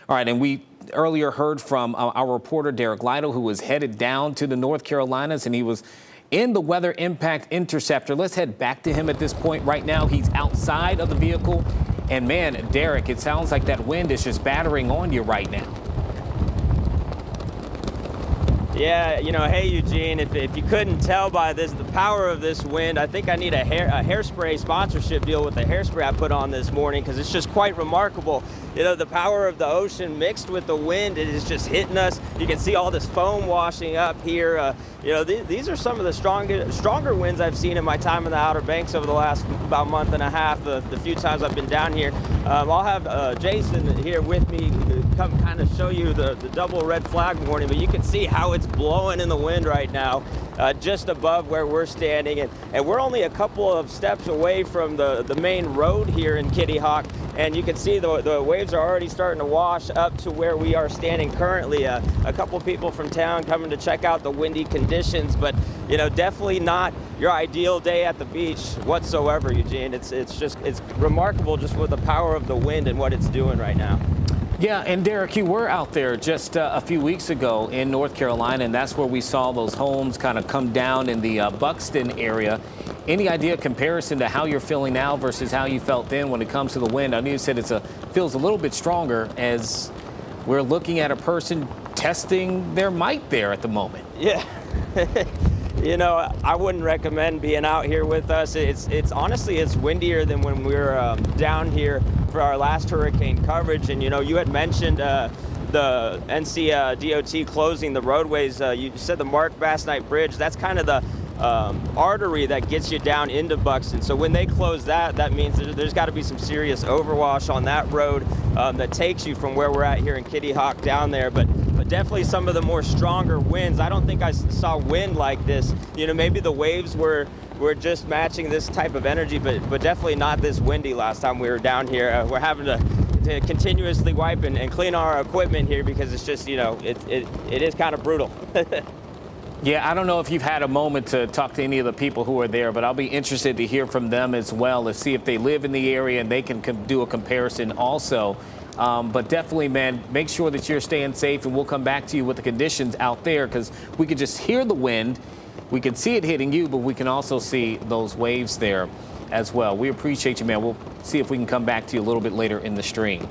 All right, and we earlier heard from our reporter Derek Lytle, who was headed down to the North Carolinas, and he was in the Weather Impact Interceptor. Let's head back to him at this point. Right now, he's outside of the vehicle. And man, Derek, it sounds like that wind is just battering on you right now. Yeah, hey, Eugene, if you couldn't tell by the power of this wind, I think I need a hairspray sponsorship deal with the hairspray I put on this morning, because it's just quite remarkable. The power of the ocean mixed with the wind, it is just hitting us. You can see all this foam washing up here. These are some of the stronger winds I've seen in my time in the Outer Banks over the last about month and a half, the few times I've been down here. I'll have Jason here with me to come kind of show you the double red flag warning, but you can see how it's blowing in the wind right now, just above where we're standing. And we're only a couple of steps away from the main road here in Kitty Hawk. And you can see the waves are already starting to wash up to where we are standing currently. A couple people from town coming to check out the windy conditions, but definitely not your ideal day at the beach whatsoever, Eugene. It's remarkable just with the power of the wind and what it's doing right now. Yeah, and Derek, you were out there just a few weeks ago in North Carolina, and that's where we saw those homes kind of come down in the Buxton area. Any idea, comparison to how you're feeling now versus how you felt then when it comes to the wind? I know you said feels a little bit stronger as we're looking at a person testing their might there at the moment. Yeah. I wouldn't recommend being out here with us. It's honestly, it's windier than when we were down here for our last hurricane coverage. And you had mentioned the NC DOT closing the roadways. You said the Mark Bass Knight Bridge. That's kind of the artery that gets you down into Buxton. So when they close that means there's got to be some serious overwash on that road that takes you from where we're at here in Kitty Hawk down there. But definitely some of the more stronger winds. I don't think I saw wind like this. Maybe the waves were just matching this type of energy, but definitely not this windy last time we were down here. We're having to continuously wipe and clean our equipment here because it's just, it is kind of brutal. Yeah, I don't know if you've had a moment to talk to any of the people who are there, but I'll be interested to hear from them as well to see if they live in the area and they can do a comparison also. But definitely, man, make sure that you're staying safe, and we'll come back to you with the conditions out there, because we could just hear the wind. We can see it hitting you, but we can also see those waves there as well. We appreciate you, man. We'll see if we can come back to you a little bit later in the stream.